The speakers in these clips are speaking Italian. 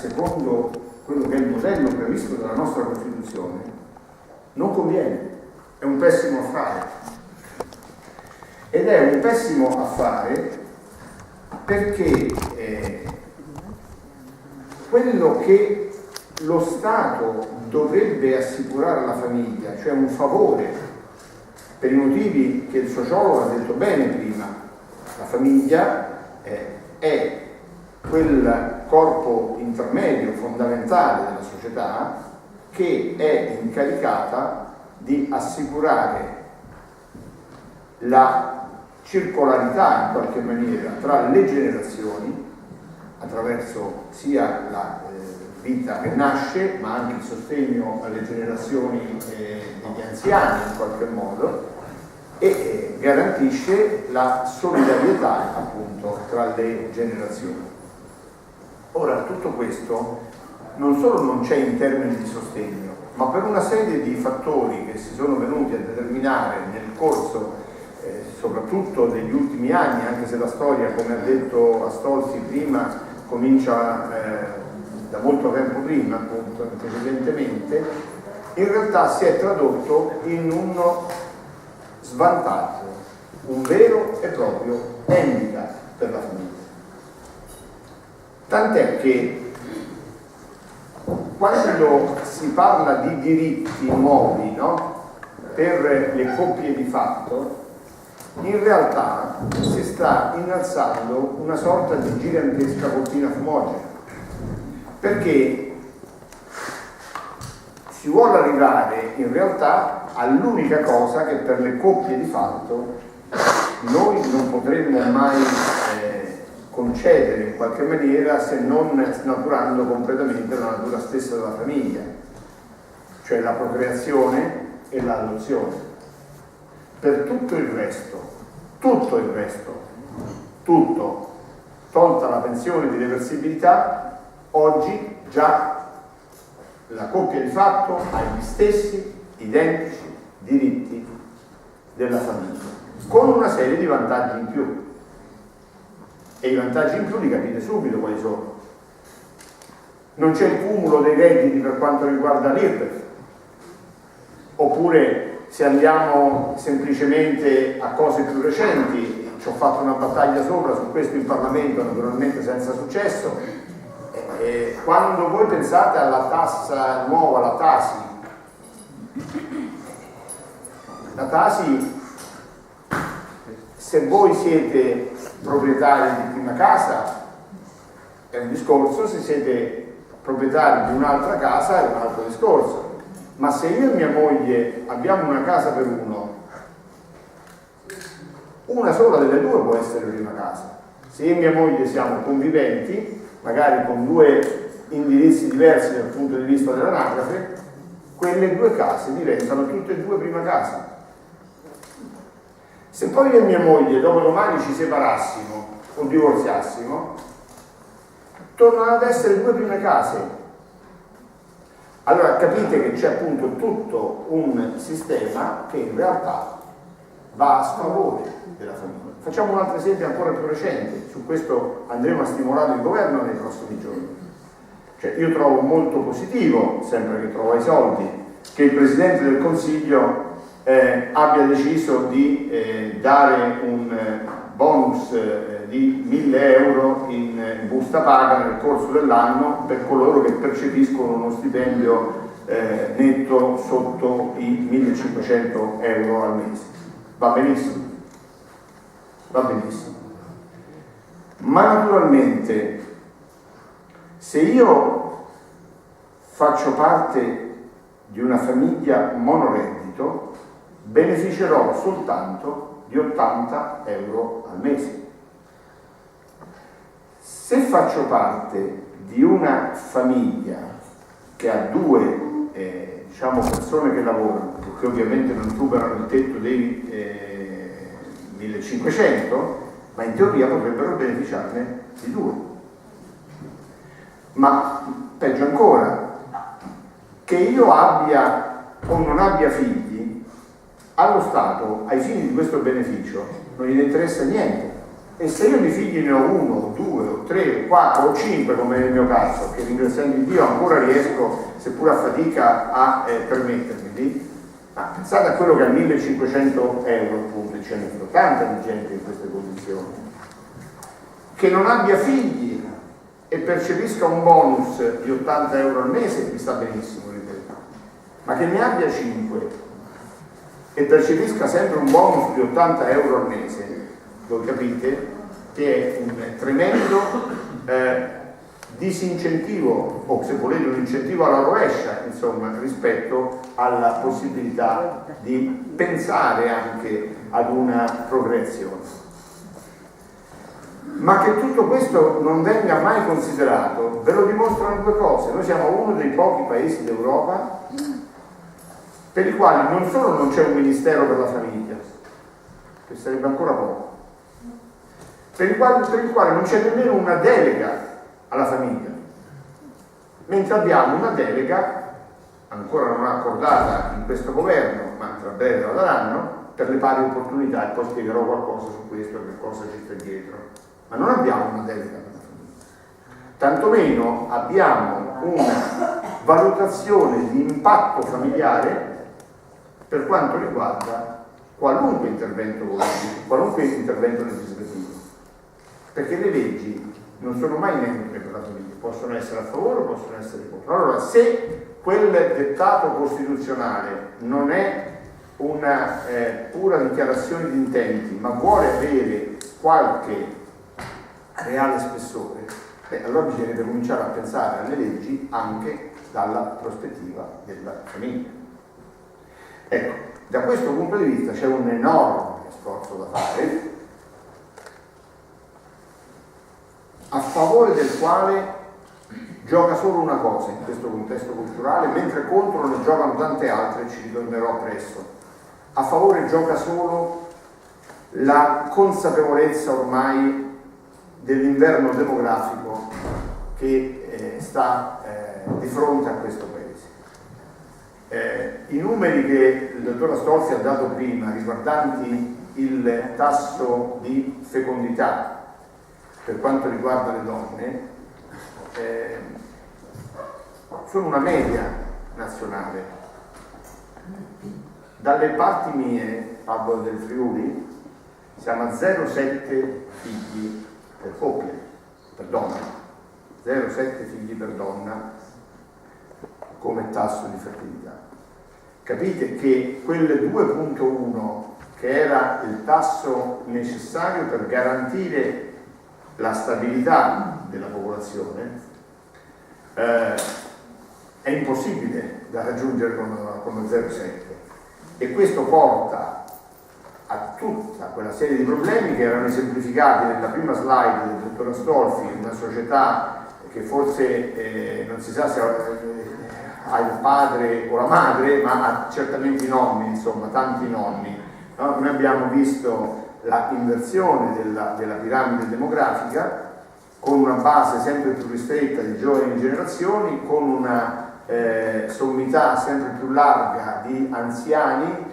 secondo quello che è il modello previsto dalla nostra Costituzione, non conviene, è un pessimo affare. Ed è un pessimo affare perché quello che lo Stato dovrebbe assicurare alla famiglia, cioè un favore, per i motivi che il sociologo ha detto bene prima, la famiglia è quel corpo intermedio fondamentale della società che è incaricata di assicurare la circolarità in qualche maniera tra le generazioni attraverso sia la vita che nasce ma anche il sostegno alle generazioni degli anziani in qualche modo e garantisce la solidarietà appunto tra le generazioni. Ora tutto questo non solo non c'è in termini di sostegno ma per una serie di fattori che si sono venuti a determinare nel corso soprattutto negli ultimi anni, anche se la storia, come ha detto Astolfi prima, comincia da molto tempo prima, appunto, precedentemente, in realtà si è tradotto in uno svantaggio, un vero e proprio handicap per la famiglia. Tant'è che quando si parla di diritti nuovi, no, per le coppie di fatto, in realtà si sta innalzando una sorta di gigantesca cortina fumogena, perché si vuole arrivare in realtà all'unica cosa che per le coppie di fatto noi non potremmo mai concedere in qualche maniera se non snaturando completamente la natura stessa della famiglia, cioè la procreazione e l'adozione. Per tutto il resto, tolta la pensione di reversibilità, oggi già la coppia di fatto ha gli stessi identici diritti della famiglia, con una serie di vantaggi in più. E i vantaggi in più li capite subito quali sono. Non c'è il cumulo dei redditi per quanto riguarda l'IRPEF, oppure se andiamo semplicemente a cose più recenti, ci ho fatto una battaglia sopra su questo in Parlamento, naturalmente senza successo. Quando voi pensate alla tassa nuova, la Tasi, se voi siete proprietari di prima casa è un discorso, se siete proprietari di un'altra casa è un altro discorso. Ma se io e mia moglie abbiamo una casa per uno, una sola delle due può essere prima casa. Se io e mia moglie siamo conviventi, magari con due indirizzi diversi dal punto di vista dell'anagrafe, quelle due case diventano tutte e due prima casa. Se poi io e mia moglie dopodomani ci separassimo o divorziassimo, tornano ad essere due prime case. Allora capite che c'è appunto tutto un sistema che in realtà va a sfavore della famiglia. Facciamo un altro esempio ancora più recente, su questo andremo a stimolare il governo nei prossimi giorni. Cioè, io trovo molto positivo, sempre che trovo i soldi, che il Presidente del Consiglio abbia deciso di dare un bonus di 1.000 euro in busta paga nel corso dell'anno per coloro che percepiscono uno stipendio netto sotto i 1.500 euro al mese. Va benissimo? Va benissimo. Ma naturalmente se io faccio parte di una famiglia monoreddito beneficerò soltanto di 80 euro al mese. Se faccio parte di una famiglia che ha due persone che lavorano, che ovviamente non superano il tetto dei 1.500, ma in teoria potrebbero beneficiarne di due. Ma peggio ancora, che io abbia o non abbia figli, allo Stato, ai fini di questo beneficio, non gli interessa niente. E se io di figli ne ho 1, o 2, o 3, o 4, o 5 come nel mio caso, che ringraziando Dio ancora riesco, seppur a fatica, a permettermi, ma pensate a quello che ha 1500 euro appunto, c'è tanta di gente in queste condizioni, che non abbia figli e percepisca un bonus di 80 euro al mese, mi sta benissimo, ripeto, ma che ne abbia 5 e percepisca sempre un bonus di 80 euro al mese, voi capite che è un tremendo disincentivo, o se volete un incentivo alla rovescia, insomma, rispetto alla possibilità di pensare anche ad una progressione. Ma che tutto questo non venga mai considerato ve lo dimostrano due cose. Noi siamo uno dei pochi paesi d'Europa per i quali non solo non c'è un ministero per la famiglia, che sarebbe ancora poco, per il quale non c'è nemmeno una delega alla famiglia, mentre abbiamo una delega ancora non accordata in questo governo, ma tra breve la daranno, per le pari opportunità, e poi spiegherò qualcosa su questo, che cosa ci sta dietro. Ma non abbiamo una delega per la famiglia, tantomeno abbiamo una valutazione di impatto familiare per quanto riguarda qualunque intervento politico, qualunque intervento legislativo, perché le leggi non sono mai neutre per la famiglia, possono essere a favore o possono essere contro. Allora, se quel dettato costituzionale non è una pura dichiarazione di intenti, ma vuole avere qualche reale spessore, allora bisognerebbe cominciare a pensare alle leggi anche dalla prospettiva della famiglia. Ecco, da questo punto di vista c'è un enorme sforzo da fare, a favore del quale gioca solo una cosa in questo contesto culturale, mentre contro ne giocano tante altre, ci ritornerò presto. A favore gioca solo la consapevolezza ormai dell'inverno demografico che sta di fronte a questo paese. I numeri che il dottor Astolfi ha dato prima riguardanti il tasso di fecondità per quanto riguarda le donne sono una media nazionale. Dalle parti mie, parlo del Friuli, siamo a 0,7 figli per coppia, per donna, 0,7 figli per donna come tasso di fertilità. Capite che quel 2,1 che era il tasso necessario per garantire la stabilità della popolazione è impossibile da raggiungere con 0,7, e questo porta a tutta quella serie di problemi che erano esemplificati nella prima slide del dottor Astolfi, una società che forse non si sa se ha il padre o la madre, ma ha certamente i nonni, insomma tanti nonni, no? Noi abbiamo visto la inversione della piramide demografica, con una base sempre più ristretta di giovani generazioni, con una sommità sempre più larga di anziani,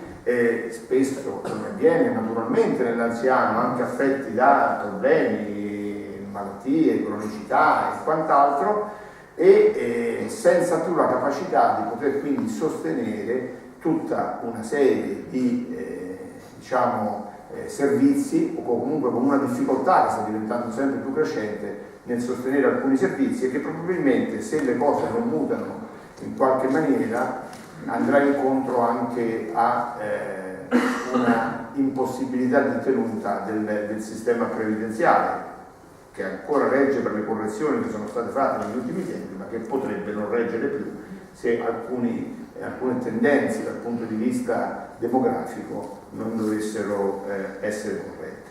spesso, come avviene naturalmente nell'anziano, anche affetti da problemi, malattie, cronicità e quant'altro, e senza più la capacità di poter quindi sostenere tutta una serie di servizi, o comunque con una difficoltà che sta diventando sempre più crescente nel sostenere alcuni servizi, e che probabilmente, se le cose non mutano in qualche maniera, andrà incontro anche a una impossibilità di tenuta del sistema previdenziale, che ancora regge per le correzioni che sono state fatte negli ultimi tempi, ma che potrebbe non reggere più se alcune tendenze dal punto di vista demografico non dovessero essere corrette.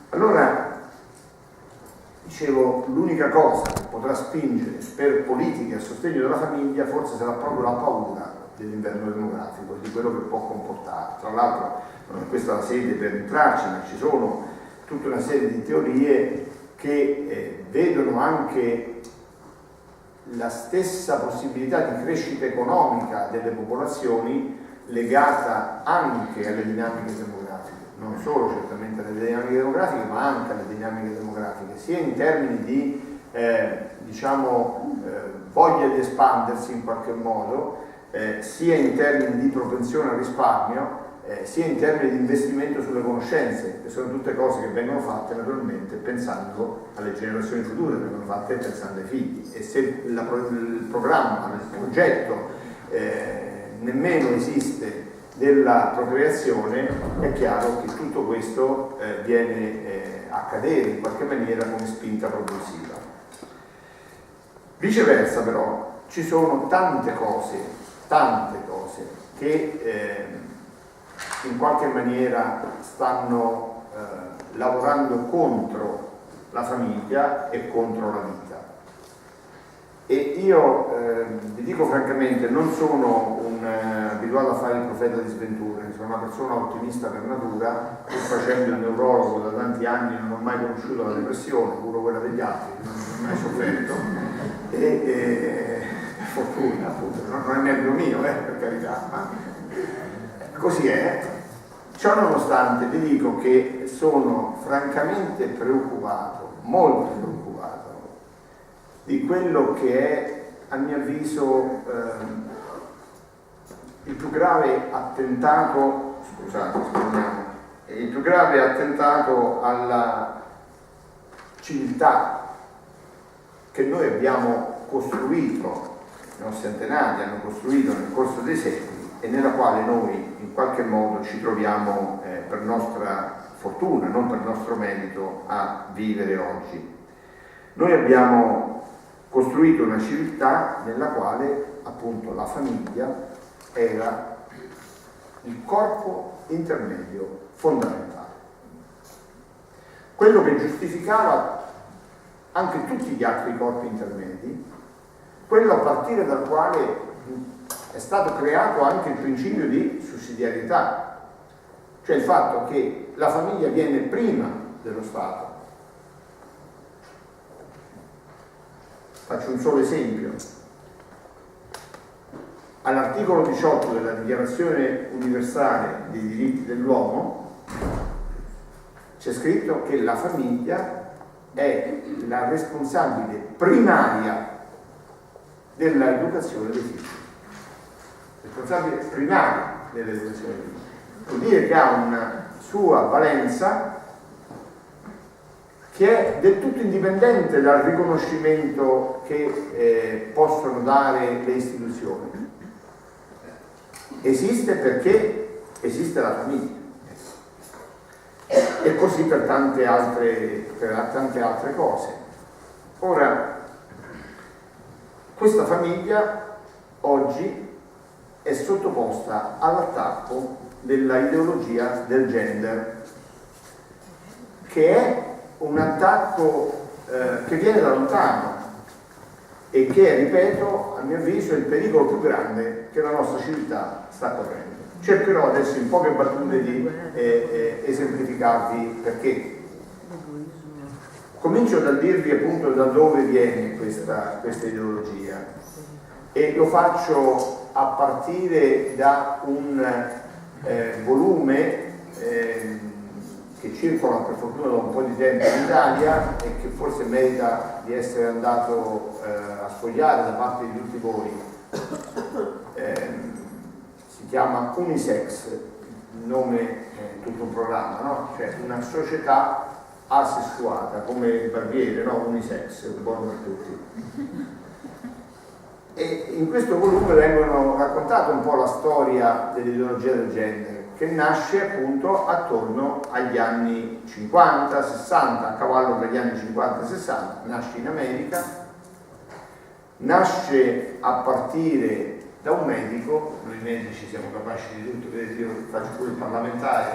Allora, dicevo, l'unica cosa che potrà spingere per politiche a sostegno della famiglia forse sarà proprio la paura dell'inverno demografico e di quello che può comportare. Tra l'altro non è questa la sede per entrarci, ma ci sono tutta una serie di teorie che vedono anche la stessa possibilità di crescita economica delle popolazioni legata anche alle dinamiche demografiche, non solo certamente alle dinamiche demografiche, ma anche alle dinamiche demografiche, sia in termini di voglia di espandersi in qualche modo, sia in termini di propensione al risparmio, sia in termini di investimento sulle conoscenze, che sono tutte cose che vengono fatte naturalmente pensando alle generazioni future, vengono fatte pensando ai figli. E se il programma, il progetto nemmeno esiste della procreazione, è chiaro che tutto questo viene a cadere in qualche maniera come spinta propulsiva. Viceversa però ci sono tante cose che in qualche maniera stanno lavorando contro la famiglia e contro la vita. E io vi dico francamente, non sono abituato a fare il profeta di sventure, sono una persona ottimista per natura, pur facendo il neurologo da tanti anni non ho mai conosciuto la depressione, pure quella degli altri, non ho mai sofferto, e per fortuna appunto, non è neanche mio, per carità, ma così è. Ciò nonostante vi dico che sono francamente preoccupato, molto preoccupato, di quello che è, a mio avviso, il più grave attentato, il più grave attentato alla civiltà che noi abbiamo costruito, i nostri antenati hanno costruito nel corso dei secoli e nella quale noi in qualche modo ci troviamo per nostra fortuna, non per nostro merito, a vivere oggi. Noi abbiamo costruito una civiltà nella quale appunto la famiglia era il corpo intermedio fondamentale, quello che giustificava anche tutti gli altri corpi intermedi, quello a partire dal quale è stato creato anche il principio di sussidiarietà, cioè il fatto che la famiglia viene prima dello Stato. Faccio un solo esempio. All'articolo 18 della Dichiarazione Universale dei Diritti dell'Uomo c'è scritto che la famiglia è la responsabile primaria dell'educazione dei figli. Responsabile primaria dell'educazione dei figli. Vuol dire che ha una sua valenza che è del tutto indipendente dal riconoscimento che possono dare le istituzioni. Esiste perché esiste la famiglia. E così per tante altre cose. Ora, questa famiglia oggi è sottoposta all'attacco della ideologia del gender, che è un attacco che viene da lontano e che, ripeto, a mio avviso è il pericolo più grande che la nostra civiltà sta correndo. Cercherò adesso in poche battute di esemplificarvi perché. Comincio dal dirvi appunto da dove viene questa ideologia e lo faccio a partire da un volume che circola per fortuna da un po' di tempo in Italia e che forse merita di essere andato a sfogliare da parte di tutti voi. Si chiama Unisex, il nome è tutto un programma, no? Cioè una società asessuata, come il barbiere, no? Unisex, buono per tutti. E in questo volume vengono raccontate un po' la storia dell'ideologia del genere, che nasce appunto attorno agli anni 50, 60, a cavallo tra gli anni 50 e 60, nasce in America, nasce a partire da un medico, noi medici siamo capaci di tutto, vedete io faccio pure il parlamentare,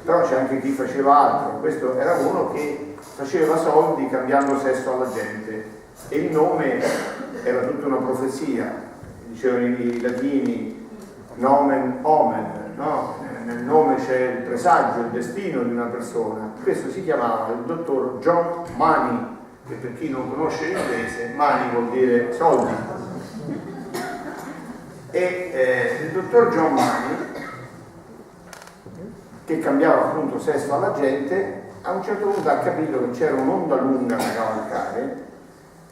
però c'è anche chi faceva altro, questo era uno che faceva soldi cambiando sesso alla gente e il nome era tutta una profezia, dicevano i latini nomen omen, no? Nel nome c'è il presagio, il destino di una persona. Questo si chiamava il dottor John Money, che per chi non conosce l'inglese, money vuol dire soldi. E il dottor John Money che cambiava appunto sesso alla gente, a un certo punto ha capito che c'era un'onda lunga da cavalcare,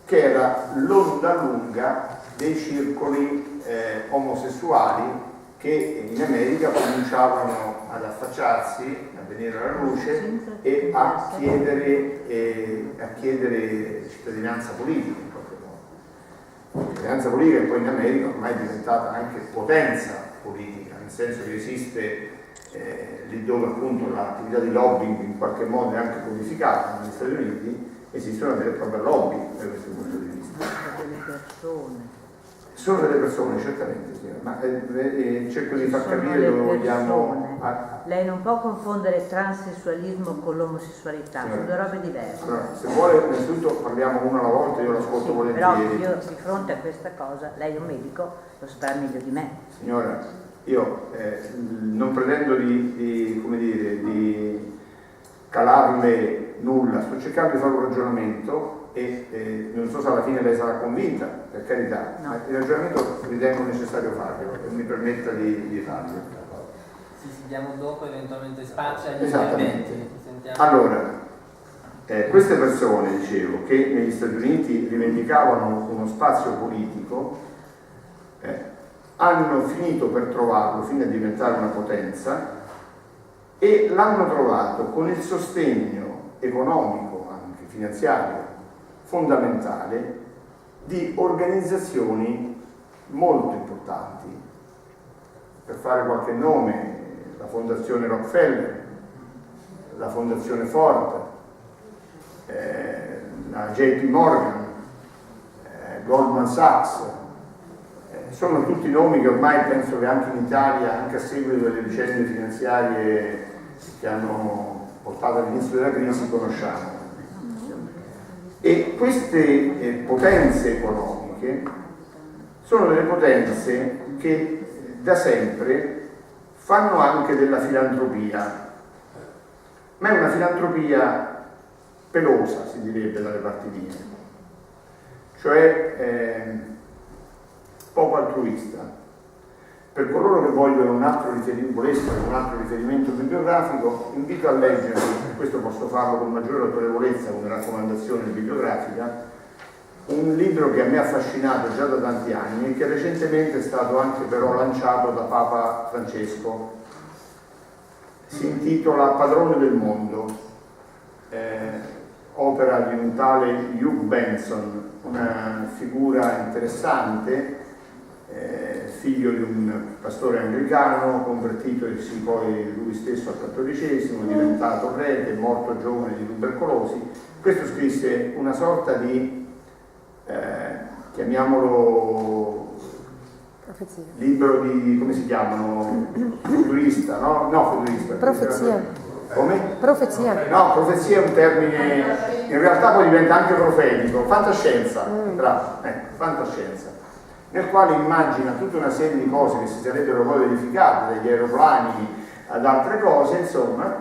che era l'onda lunga dei circoli omosessuali che in America cominciavano ad affacciarsi, a venire alla luce e a chiedere cittadinanza politica in qualche modo. Cittadinanza politica che poi in America ormai è diventata anche potenza politica, nel senso che esiste lì dove appunto l'attività di lobbying in qualche modo è anche codificata negli Stati Uniti, esistono delle proprie lobby da questo punto di vista. Sono delle persone, certamente, signora, ma cerco di far capire dove vogliamo. Lei non può confondere transessualismo con l'omosessualità, sono due robe diverse. Allora, se vuole, innanzitutto parliamo uno alla volta, io l'ascolto volentieri. Però io di fronte a questa cosa, lei è un medico, lo saprà meglio di me. Signora, io non pretendo di calarle nulla, sto cercando di fare un ragionamento e non so se alla fine lei sarà convinta, per carità, no. Ma il ragionamento ritengo necessario farlo e mi permetta di farlo. Sì, diamo dopo eventualmente spazio agli esattamente. Sentiamo. Allora, queste persone, dicevo, che negli Stati Uniti rivendicavano uno spazio politico, hanno finito per trovarlo fino a diventare una potenza e l'hanno trovato con il sostegno economico, anche finanziario, fondamentale di organizzazioni molto importanti. Per fare qualche nome, la Fondazione Rockefeller, la Fondazione Ford, la JP Morgan, Goldman Sachs, sono tutti nomi che ormai penso che anche in Italia, anche a seguito delle vicende finanziarie che hanno portato all'inizio della crisi, conosciamo. E queste potenze economiche sono delle potenze che da sempre fanno anche della filantropia, ma è una filantropia pelosa, si direbbe dalle parti mie, cioè poco altruista. Per coloro che vogliono un altro riferimento bibliografico, invito a leggere, e questo posso farlo con maggiore autorevolezza come raccomandazione bibliografica, un libro che a me ha affascinato già da tanti anni e che recentemente è stato anche però lanciato da Papa Francesco. Si intitola Padrone del mondo, opera di un tale Hugh Benson, una figura interessante, figlio di un pastore anglicano, convertitosi poi lui stesso al cattolicesimo, diventato prete, morto giovane di tubercolosi. Questo scrisse una sorta di, chiamiamolo, profezia. Libro di, come si chiamano? Futurista, no? No, futurista. Profezia. Come? Profezia. No, profezia è un termine, in realtà poi diventa anche profetico, fantascienza, bravo, fantascienza, nel quale immagina tutta una serie di cose che si sarebbero poi verificate, dagli aeroplani ad altre cose, insomma,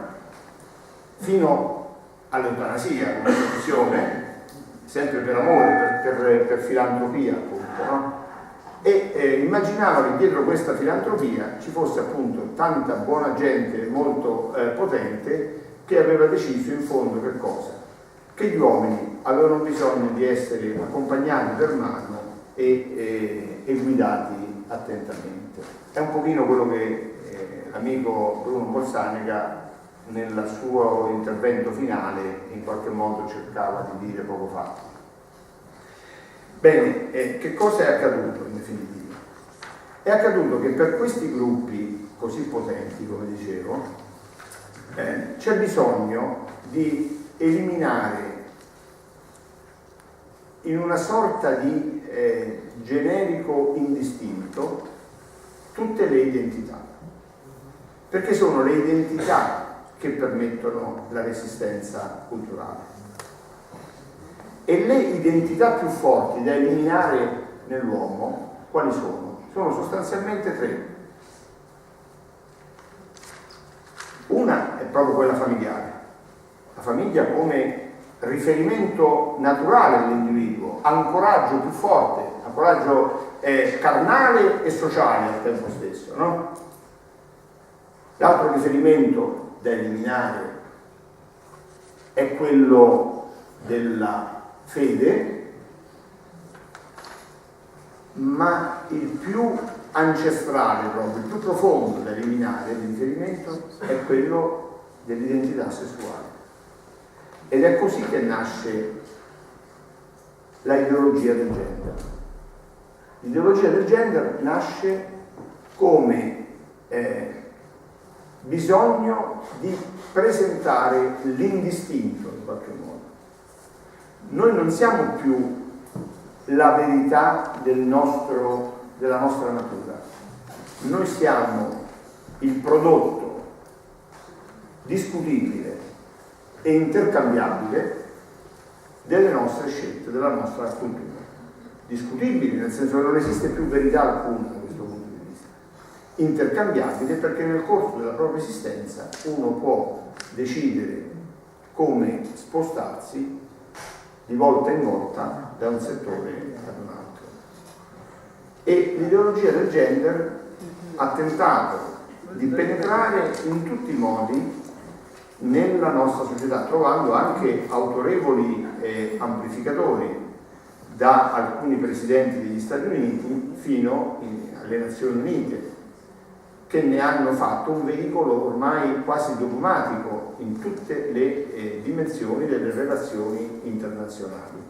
fino all'eutanasia, come professione, sempre per amore, per filantropia, appunto, no? E immaginava che dietro questa filantropia ci fosse appunto tanta buona gente molto potente che aveva deciso in fondo che cosa? Che gli uomini avevano bisogno di essere accompagnati per mano e guidati attentamente. È un pochino quello che l'amico Bruno Borsanega nel suo intervento finale in qualche modo cercava di dire poco fa. Bene, che cosa è accaduto in definitiva? È accaduto che per questi gruppi così potenti, come dicevo, c'è bisogno di eliminare in una sorta di generico indistinto tutte le identità, perché sono le identità che permettono la resistenza culturale. E le identità più forti da eliminare nell'uomo, quali sono? Sono sostanzialmente tre. Una è proprio quella familiare. La famiglia come riferimento naturale dell'individuo, ancoraggio più forte, ancoraggio carnale e sociale al tempo stesso, no? L'altro riferimento da eliminare è quello della fede, ma il più ancestrale, proprio il più profondo da eliminare, il riferimento, è quello dell'identità sessuale. Ed è così che nasce la ideologia del gender. L'ideologia del gender nasce come bisogno di presentare l'indistinto in qualche modo. Noi non siamo più la verità della nostra natura, noi siamo il prodotto discutibile e intercambiabile delle nostre scelte, della nostra cultura. Discutibile nel senso che non esiste più verità alcuna da questo punto di vista. Intercambiabile perché nel corso della propria esistenza uno può decidere come spostarsi di volta in volta da un settore ad un altro. E l'ideologia del gender ha tentato di penetrare in tutti i modi nella nostra società, trovando anche autorevoli amplificatori, da alcuni presidenti degli Stati Uniti fino alle Nazioni Unite, che ne hanno fatto un veicolo ormai quasi dogmatico in tutte le dimensioni delle relazioni internazionali.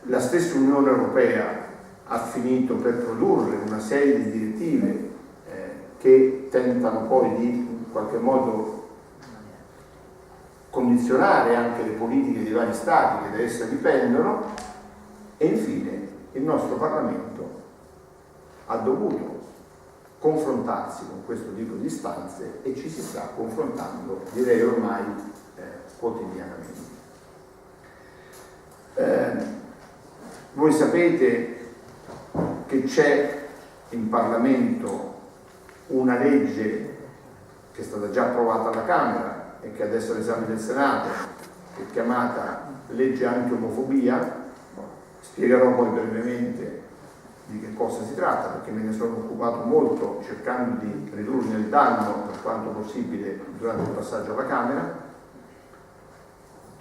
La stessa Unione Europea ha finito per produrre una serie di direttive che tentano poi di in qualche modo condizionare anche le politiche dei vari stati che da essa dipendono, e infine il nostro Parlamento ha dovuto confrontarsi con questo tipo di istanze e ci si sta confrontando, direi ormai quotidianamente. Voi sapete che c'è in Parlamento una legge che è stata già approvata alla Camera e che adesso è all'esame del Senato, che è chiamata legge anti-omofobia. Spiegherò poi brevemente di che cosa si tratta, perché me ne sono occupato molto cercando di ridurne il danno per quanto possibile durante il passaggio alla Camera.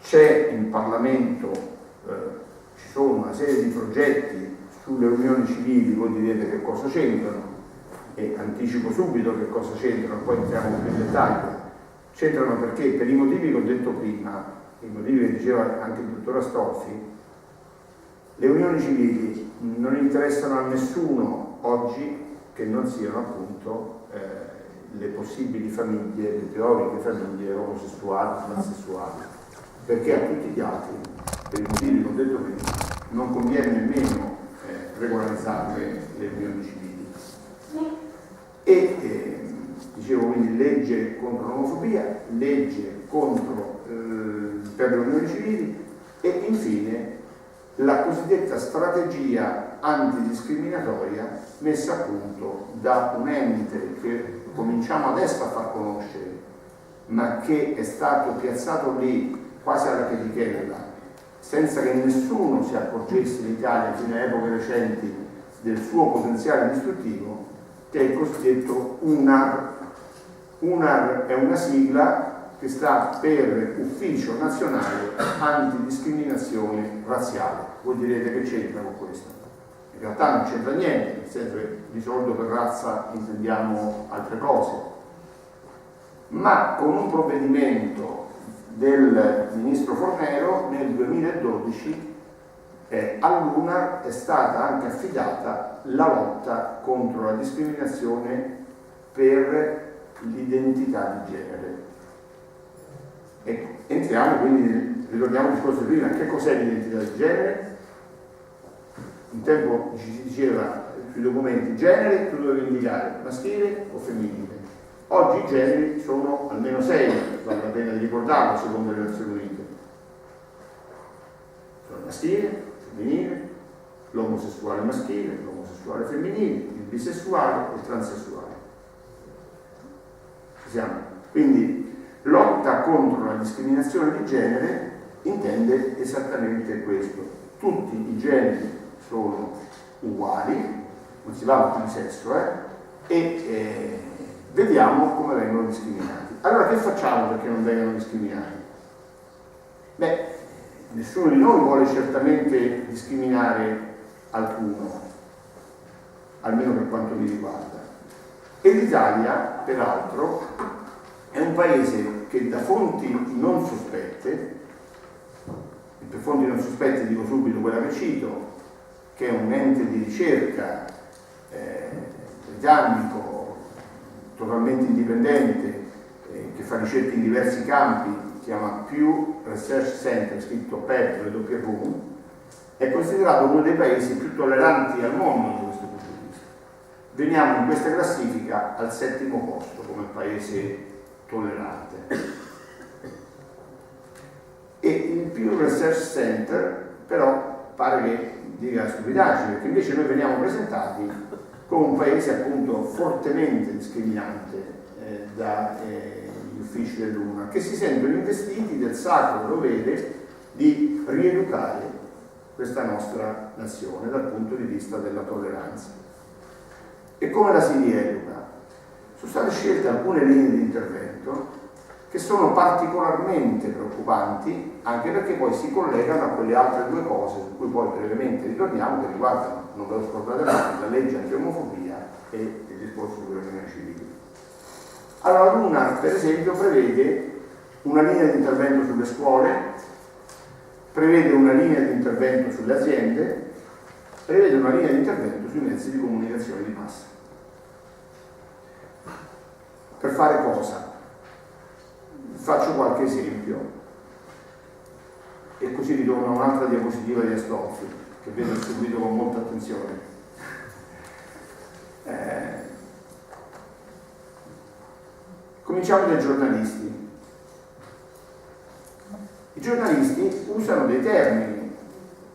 C'è in Parlamento, ci sono una serie di progetti sulle unioni civili. Voi direte che cosa c'entrano, e anticipo subito che cosa c'entrano, poi entriamo più in dettaglio. C'entrano perché, per i motivi che ho detto prima, i motivi che diceva anche il dottor Astolfi, le unioni civili non interessano a nessuno oggi che non siano appunto le possibili famiglie, le teoriche famiglie omosessuali, transessuali, perché a tutti gli altri, per i motivi che ho detto prima, non conviene nemmeno regolarizzare le unioni civili. E dicevo quindi legge contro l'omofobia, legge per le unioni civili e infine la cosiddetta strategia antidiscriminatoria messa a punto da un ente che cominciamo adesso a far conoscere, ma che è stato piazzato lì quasi alla chetichella, senza che nessuno si accorgesse in Italia fino a epoche recenti del suo potenziale distruttivo, che è il cosiddetto UNAR. UNAR è una sigla che sta per Ufficio Nazionale Antidiscriminazione Razziale. Voi direte che c'entra con questo? In realtà non c'entra niente, nel senso che di solito per razza intendiamo altre cose. Ma con un provvedimento del ministro Fornero nel 2012 all'UNAR è stata anche affidata la lotta contro la discriminazione per l'identità di genere. Ecco, entriamo quindi, ritorniamo al discorso di prima, che cos'è l'identità di genere? Un tempo ci diceva sui documenti genere, tu dovevi indicare maschile o femminile. Oggi i generi sono almeno 6, vale la pena di ricordarlo secondo le Nazioni Unite. Sono maschile, femminile, l'omosessuale maschile, l'omosessuale femminile, il bisessuale e il transessuale. Ci siamo? Quindi lotta contro la discriminazione di genere intende esattamente questo. Tutti i generi sono uguali, non si parla più di sesso, e vediamo come vengono discriminati. Allora che facciamo perché non vengano discriminati? Beh, nessuno di noi vuole certamente discriminare alcuno, almeno per quanto mi riguarda. E l'Italia, peraltro, è un paese che da fonti non sospette, e per fonti non sospette dico subito quella che cito, che è un ente di ricerca britannico, totalmente indipendente, che fa ricerche in diversi campi, si chiama Pew Research Center, scritto PEP, è considerato uno dei paesi più tolleranti al mondo da questo punto di vista. Veniamo in questa classifica al 7° posto come paese tollerante. E il Pew Research Center però pare che dica stupidaggine, perché invece noi veniamo presentati come un paese appunto fortemente discriminante dagli uffici dell'UNA, che si sentono investiti del sacro dovere di rieducare questa nostra nazione dal punto di vista della tolleranza. E come la si rieduca? Sono state scelte alcune linee di intervento che sono particolarmente preoccupanti, anche perché poi si collegano a quelle altre due cose su cui poi brevemente ritorniamo, che riguardano, non ve lo scordate mai, la legge anti-omofobia e il discorso sulle unioni civili. Allora l'UNA, per esempio, prevede una linea di intervento sulle scuole, prevede una linea di intervento sulle aziende, prevede una linea di intervento sui mezzi di comunicazione di massa. Per fare cosa? Faccio qualche esempio e così ritorno a un'altra diapositiva di Astolfi che vedo seguito con molta attenzione. Cominciamo dai giornalisti. I giornalisti usano dei termini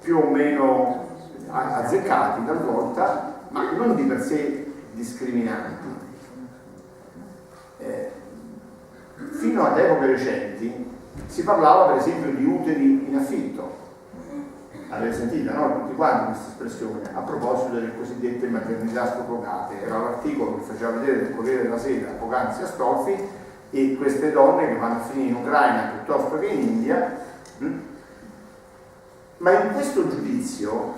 più o meno azzeccati talvolta, ma non di per sé discriminanti. Fino ad epoche recenti si parlava per esempio di uteri in affitto. Avete sentito, no? Tutti quanti questa espressione a proposito delle cosiddette maternità surrogate. Era l'articolo che faceva vedere del Corriere della Sera poc'anzi a Astolfi, e queste donne che vanno a finire in Ucraina piuttosto che in India. Ma in questo giudizio,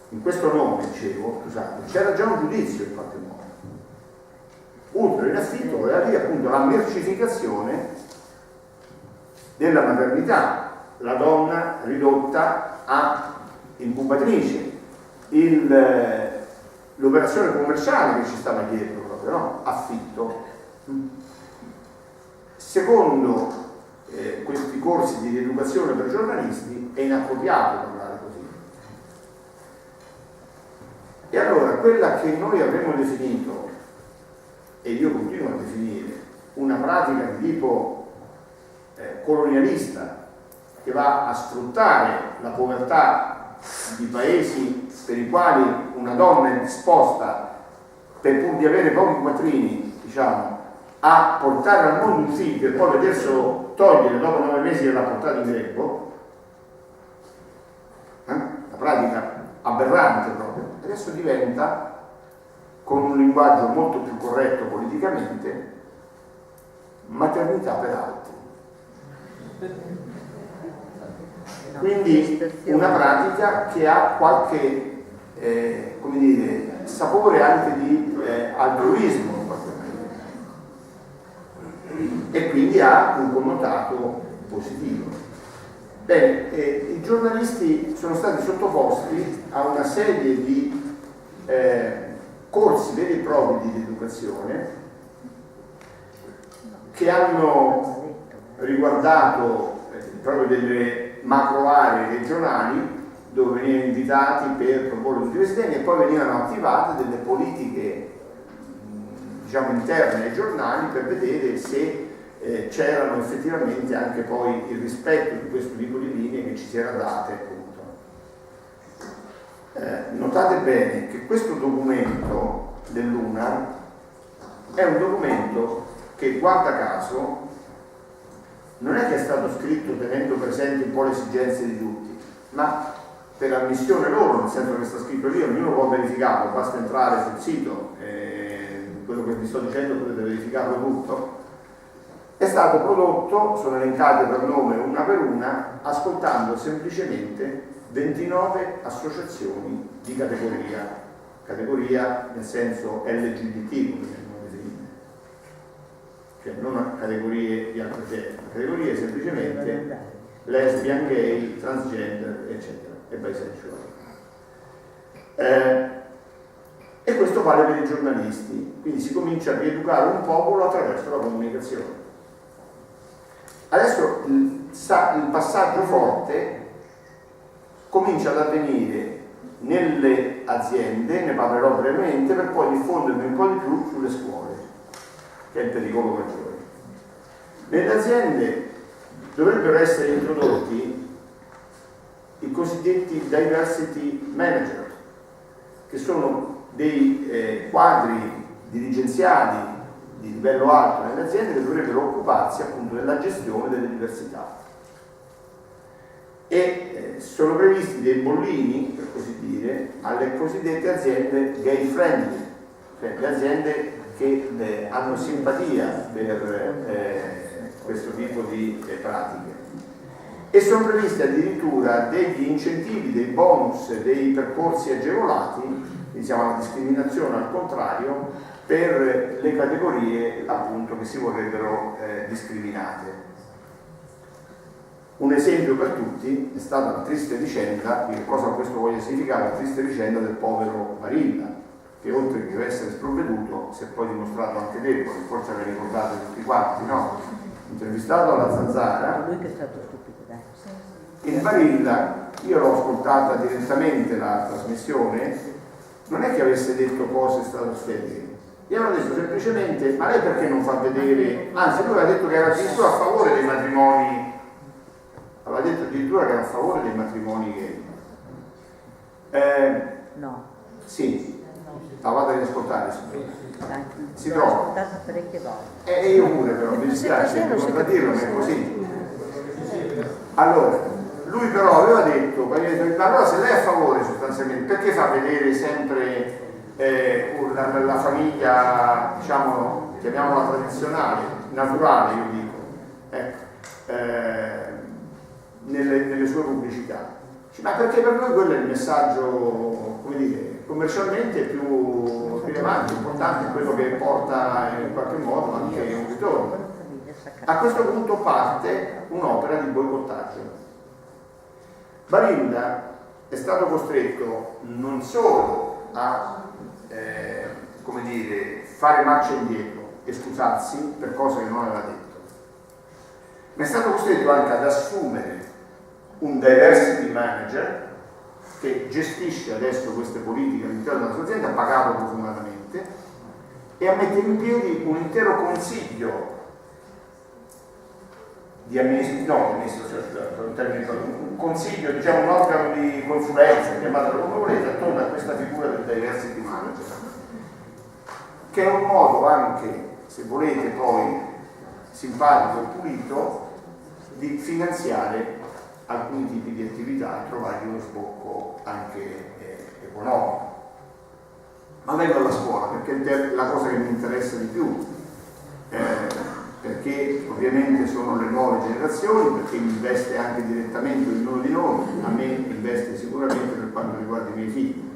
in questo nome, dicevo, scusate, c'era già un giudizio in qualche modo. Utero in affitto era lì appunto la mercificazione della maternità, la donna ridotta a incubatrice, l'operazione commerciale che ci stava dietro proprio, no? Affitto. Secondo questi corsi di rieducazione per giornalisti è inappropriato parlare così. E allora quella che noi avremmo definito, e io continuo a definire, una pratica di tipo colonialista che va a sfruttare la povertà di paesi per i quali una donna è disposta, per pur di avere pochi quattrini, diciamo, a portare al mondo un figlio e poi vederselo togliere dopo 9 mesi che l'ha portato in grembo, una pratica aberrante proprio, adesso diventa, con un linguaggio molto più corretto politicamente, maternità per altri. Quindi una pratica che ha qualche come dire, sapore anche di altruismo in qualche maniera, e quindi ha un connotato positivo. Bene, i giornalisti sono stati sottoposti a una serie di corsi veri e propri di educazione che hanno riguardato proprio delle macro aree regionali dove venivano invitati per proporre tutti questi temi, e poi venivano attivate delle politiche diciamo interne ai giornali per vedere se c'erano effettivamente anche poi il rispetto di questo tipo di linee che ci si era date appunto. Notate bene che questo documento dell'UNA è un documento che, guarda caso, non è che è stato scritto tenendo presente un po' le esigenze di tutti, ma per ammissione loro, nel senso che sta scritto lì, ognuno può verificarlo, basta entrare sul sito quello che vi sto dicendo potete verificarlo tutto, è stato prodotto, sono elencate per nome una per una, ascoltando semplicemente 29 associazioni di categoria nel senso LGBT, come vengono definite, cioè non categorie di altro genere, categorie semplicemente lesbian, gay, transgender, eccetera, e bisexual. E questo vale per i giornalisti, quindi si comincia a rieducare un popolo attraverso la comunicazione. Adesso il passaggio forte comincia ad avvenire nelle aziende, ne parlerò brevemente, per poi diffondermi un po' di più sulle scuole, che è il pericolo maggiore. Nelle aziende dovrebbero essere introdotti i cosiddetti diversity manager, che sono dei quadri dirigenziali di livello alto nelle aziende che dovrebbero occuparsi appunto della gestione delle diversità. E sono previsti dei bollini, per così dire, alle cosiddette aziende gay friendly, cioè le aziende che hanno simpatia per questo tipo di pratiche. E sono previsti addirittura degli incentivi, dei bonus, dei percorsi agevolati, quindi siamo alla discriminazione al contrario, per le categorie appunto che si vorrebbero discriminate. Un esempio per tutti è stata la triste vicenda, di che cosa questo voglia significare, la triste vicenda del povero Barilla, che oltre che essere sprovveduto si è poi dimostrato anche debole, forse avete ricordato tutti quanti, no? Intervistato alla Zanzara, Lui che è stato stupido, dai. il Barilla, io l'ho ascoltata direttamente la trasmissione, non è che avesse detto cose stratosferiche, gli hanno detto semplicemente, ma lei perché non fa vedere, anzi lui aveva detto che era addirittura a favore dei matrimoni, aveva detto addirittura che era a favore dei matrimoni gay. No. Sì, stavate ad ascoltare, Dai, si l'ho trova. ascoltata parecchie volte. E io pure però, mi dispiace, devo contraddirlo, ma è così. Allora, lui però aveva detto, allora se lei è a favore sostanzialmente, perché fa vedere sempre la famiglia, diciamo, chiamiamola tradizionale, naturale, io dico, ecco, nelle sue pubblicità? Ma perché per noi quello è il messaggio, come dire, commercialmente più rilevante, importante, quello che porta in qualche modo anche un ritorno. A questo punto parte un'opera di boicottaggio. Barilla è stato costretto non solo a come dire, fare marcia indietro e scusarsi per cose che non aveva detto, ma è stato costretto anche ad assumere un diversity manager che gestisce adesso queste politiche all'interno della sua azienda, pagato profondamente, e a mettere in piedi un intero consiglio di amministrazione, un consiglio, diciamo un organo di consulenza, chiamatelo come volete, attorno a questa figura del diversity manager, che è un modo anche, se volete poi simpatico e pulito, di finanziare alcuni tipi di attività e trovargli uno sbocco anche economico. Ma vengo alla scuola, perché è la cosa che mi interessa di più, perché ovviamente sono le nuove generazioni, perché mi investe anche direttamente ognuno di noi, a me investe sicuramente per quanto riguarda i miei figli.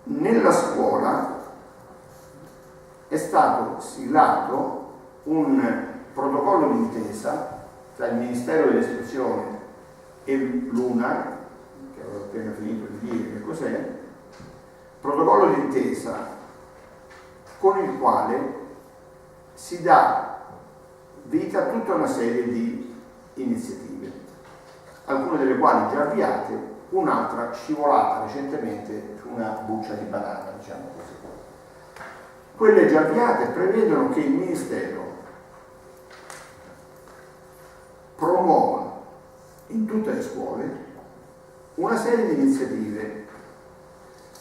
Nella scuola è stato siglato un protocollo d'intesa tra il Ministero dell'Istruzione e l'UNAR, che avevo appena finito di dire che cos'è, protocollo d'intesa con il quale si dà vita a tutta una serie di iniziative, alcune delle quali già avviate, un'altra scivolata recentemente su una buccia di banana, diciamo così. Quelle già avviate prevedono che il Ministero promuova in tutte le scuole una serie di iniziative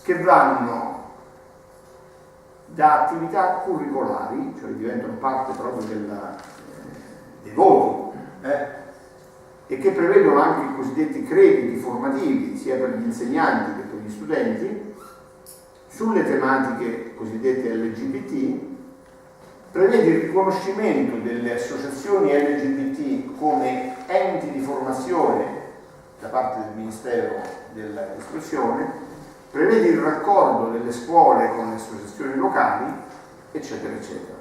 che vanno da attività curricolari, cioè diventano parte proprio dei voti, e che prevedono anche i cosiddetti crediti formativi sia per gli insegnanti che per gli studenti, sulle tematiche cosiddette LGBT, prevede il riconoscimento delle associazioni LGBT come enti di formazione da parte del Ministero dell'Istruzione, prevede il raccordo delle scuole con le associazioni locali, eccetera, eccetera.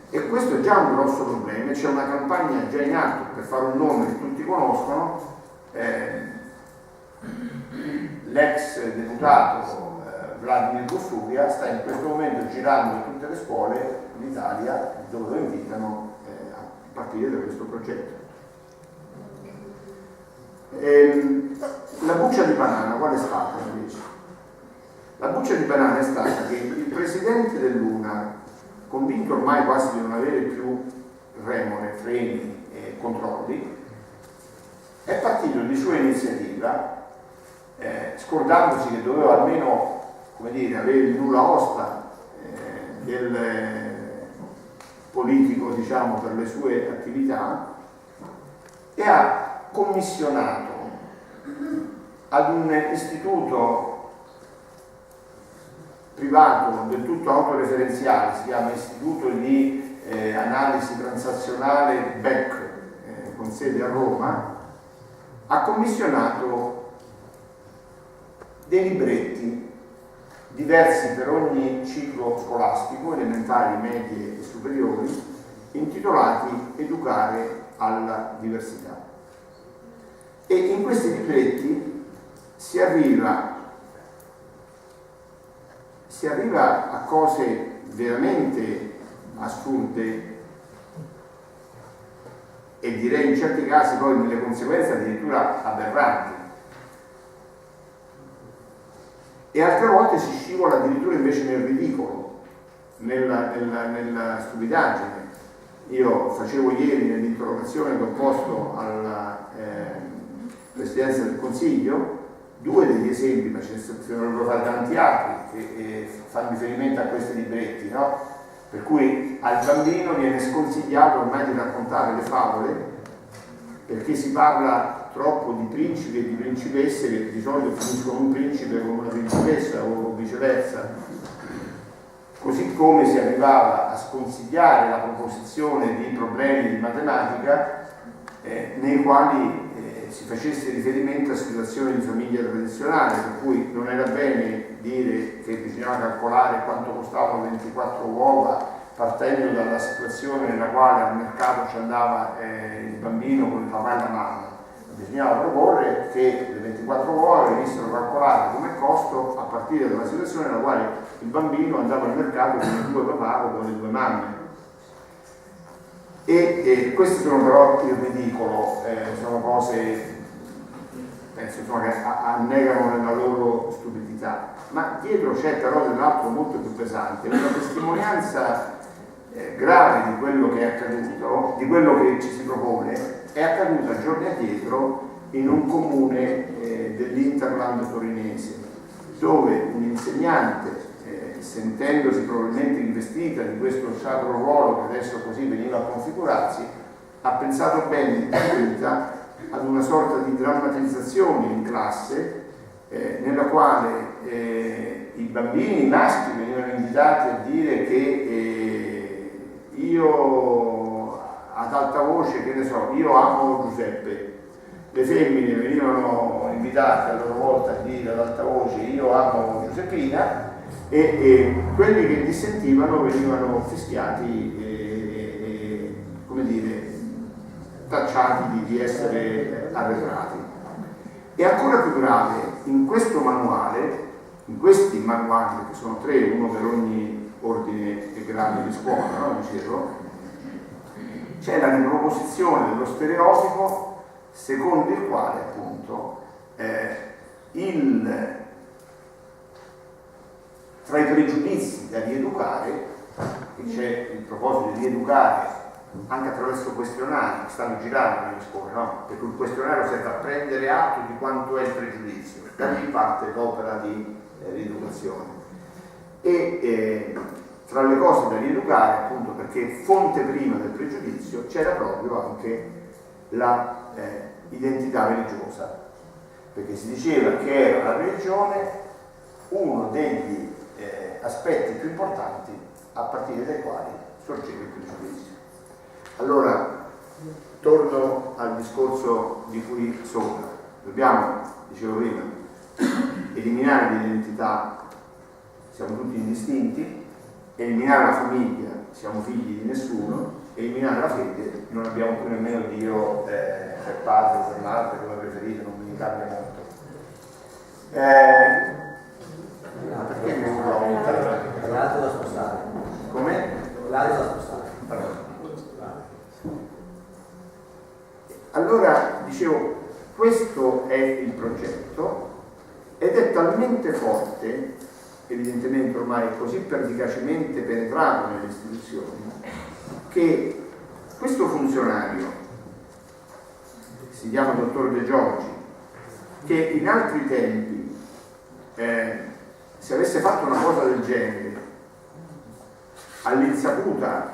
E questo è già un grosso problema. C'è una campagna già in atto, per fare un nome che tutti conoscono, l'ex deputato Vladimir Gossuria sta in questo momento girando in tutte le scuole d'Italia dove lo invitano a partire da questo progetto. La buccia di banana qual è stata invece? La buccia di banana è stata che il presidente dell'UNA, convinto ormai quasi di non avere più remore, freni e controlli, è partito di sua iniziativa, scordandosi che doveva almeno, come dire, avere il nulla osta del politico, diciamo, per le sue attività, e ha commissionato ad un istituto privato del tutto autoreferenziale, si chiama Istituto di Analisi Transazionale BEC, con sede a Roma, ha commissionato dei libretti diversi per ogni ciclo scolastico, elementari, medie e superiori, intitolati Educare alla diversità. E in questi libretti si arriva a cose veramente assurde e direi in certi casi poi nelle conseguenze addirittura aberranti, e altre volte si scivola addirittura invece nel ridicolo, nella stupidaggine. Io facevo ieri nell'interrogazione che ho posto alla Presidenza del Consiglio due degli esempi, ma ce ne dovrebbero fare tanti altri che fanno riferimento a questi libretti, no? Per cui al bambino viene sconsigliato ormai di raccontare le favole, perché si parla troppo di principi e di principesse che di solito finiscono un principe con una principessa o viceversa. Così come si arrivava a sconsigliare la proposizione di problemi di matematica nei quali si facesse riferimento a situazioni di famiglia tradizionale, per cui non era bene dire che bisognava calcolare quanto costavano 24 uova partendo dalla situazione nella quale al mercato ci andava il bambino con il papà e la mamma. Bisognava proporre che le 24 uova venissero calcolate come costo a partire dalla situazione nella quale il bambino andava al mercato con i due papà o con le due mamme. E questi sono però il ridicolo, sono cose, penso, insomma, che annegano nella loro stupidità, ma dietro c'è però dell'altro molto più pesante, una testimonianza grave di quello che è accaduto, di quello che ci si propone. È accaduta giorni addietro in un comune dell'Interland torinese, dove un insegnante, sentendosi probabilmente investita di questo sacro ruolo che adesso così veniva a configurarsi, ha pensato bene di vita ad una sorta di drammatizzazione in classe nella quale i bambini maschi venivano invitati a dire che io ad alta voce, che ne so, io amo Giuseppe. Le femmine venivano invitate a loro volta a dire ad alta voce io amo Giuseppina, e quelli che dissentivano venivano fischiati come dire, tacciati di essere arretrati. E ancora più grave, in questo manuale, in questi manuali, che sono 3, uno per ogni ordine e grado di scuola, no? Dicevo, c'è la riproposizione dello stereotipo secondo il quale appunto tra i pregiudizi da rieducare, che c'è il proposito di rieducare anche attraverso questionari che stanno girando nelle scuole, no? Perché il questionario serve a prendere atto di quanto è il pregiudizio, da lì parte l'opera di rieducazione. E tra le cose da rieducare, appunto perché fonte prima del pregiudizio, c'era proprio anche la identità religiosa. perché si diceva che era la religione uno degli aspetti più importanti a partire dai quali sorgeva il pregiudizio. Allora, torno al discorso di cui sopra. Dobbiamo, dicevo prima, eliminare l'identità, siamo tutti indistinti, eliminare la famiglia, siamo figli di nessuno, eliminare la fede, non abbiamo più nemmeno Dio per padre o per madre, come preferite, non mi cambia molto. Perché mi urlo? L'altro da spostare. Come? L'altro da spostare. Allora, dicevo, questo è il progetto ed è talmente forte, evidentemente ormai così pervicacemente penetrato nelle istituzioni, che questo funzionario, che si chiama dottor De Giorgi, che in altri tempi, se avesse fatto una cosa del genere, all'insaputa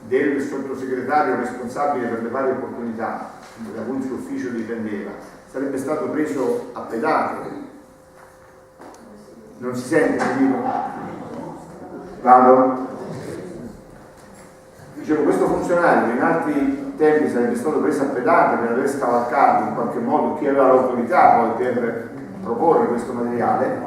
del sottosegretario responsabile per le varie opportunità da cui il suo ufficio dipendeva, sarebbe stato preso a pedate. Non si sente, mi dico? Vado? Dicevo, questo funzionario che in altri tempi sarebbe stato preso a pedate per aver scavalcato in qualche modo chi aveva l'autorità poi per proporre questo materiale,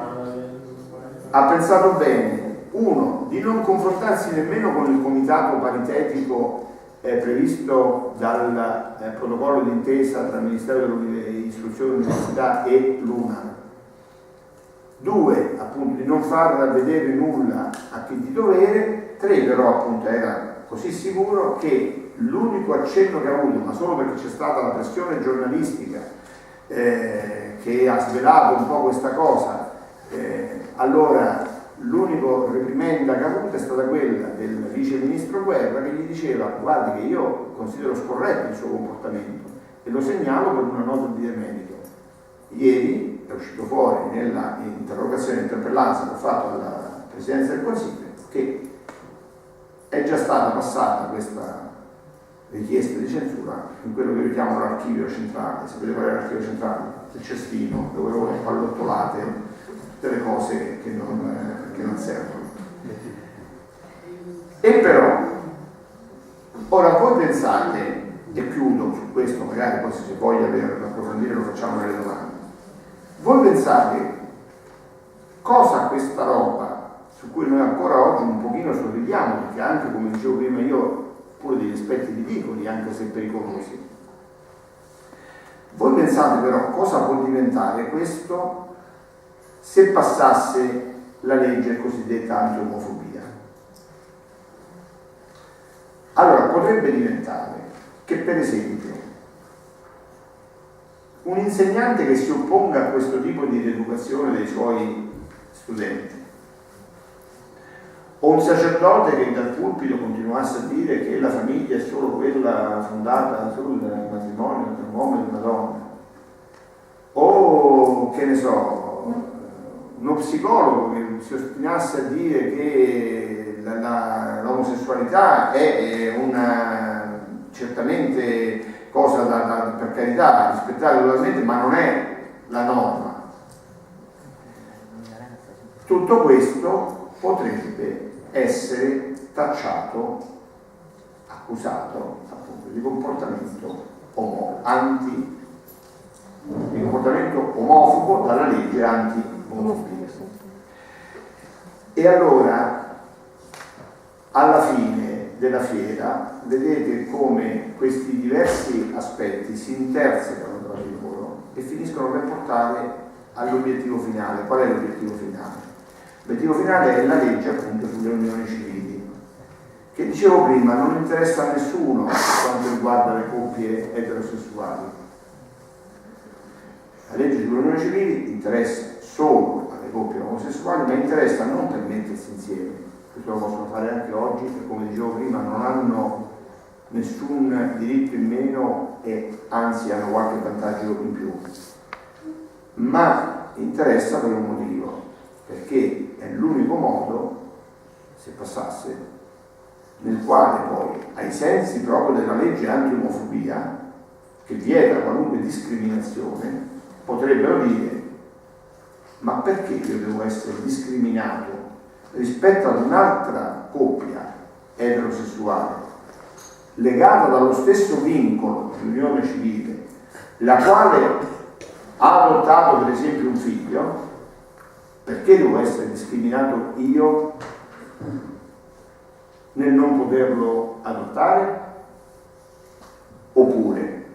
ha pensato bene, uno, di non confrontarsi nemmeno con il comitato paritetico previsto dal protocollo d'intesa tra il Ministero dell'Istruzione e dell'Università e l'UNA. Due, appunto, di non far vedere nulla a chi di dovere. Tre, però, appunto, era così sicuro che l'unico accenno che ha avuto, ma solo perché c'è stata la pressione giornalistica che ha svelato un po' questa cosa, allora l'unico reprimenda che ha avuto è stata quella del vice ministro Guerra, che gli diceva: guardi che io considero scorretto il suo comportamento e lo segnalo per una nota di demerito. Ieri è uscito fuori nella interrogazione, interpellanza che ho fatto alla Presidenza del Consiglio, che è già stata passata questa richiesta di censura in quello che io chiamo l'archivio centrale. Sapete qual è l'archivio centrale? Il cestino dove voi pallottolate tutte le cose che non servono. E però, ora voi pensate, e chiudo su questo, magari poi se voglia per approfondire lo facciamo nelle domande, voi pensate cosa questa roba, su cui noi ancora oggi un pochino sorridiamo, perché anche, come dicevo prima io, pure degli aspetti ridicoli, anche se pericolosi, voi pensate però cosa può diventare questo se passasse la legge cosiddetta anti-omofobia? Allora, potrebbe diventare che, per esempio, un insegnante che si opponga a questo tipo di rieducazione dei suoi studenti, o un sacerdote che dal pulpito continuasse a dire che la famiglia è solo quella fondata sul matrimonio tra un uomo e una donna, o che ne so, uno psicologo che si ostinasse a dire che l'omosessualità è una certamente cosa per carità rispettare totalmente, ma non è la norma. Tutto questo potrebbe essere tacciato, accusato appunto di comportamento di comportamento omofobo dalla legge anti-omofobia. E allora, alla fine della fiera, vedete come questi diversi aspetti si intersecano tra di loro e finiscono per portare all'obiettivo finale. Qual è l'obiettivo finale? L'obiettivo finale è la legge appunto sulle unioni civili, che dicevo prima non interessa a nessuno quanto riguarda le coppie eterosessuali. La legge sulle unioni civili interessa solo alle coppie omosessuali, ma interessa non per mettersi insieme, questo lo possono fare anche oggi e, come dicevo prima, non hanno nessun diritto in meno e anzi hanno qualche vantaggio in più, ma interessa per un motivo, perché è l'unico modo, se passasse, nel quale poi, ai sensi proprio della legge anti-omofobia, che vieta qualunque discriminazione potrebbero dire: ma perché io devo essere discriminato rispetto ad un'altra coppia eterosessuale legata dallo stesso vincolo di unione civile, la quale ha adottato per esempio un figlio? Perché devo essere discriminato io nel non poterlo adottare? Oppure,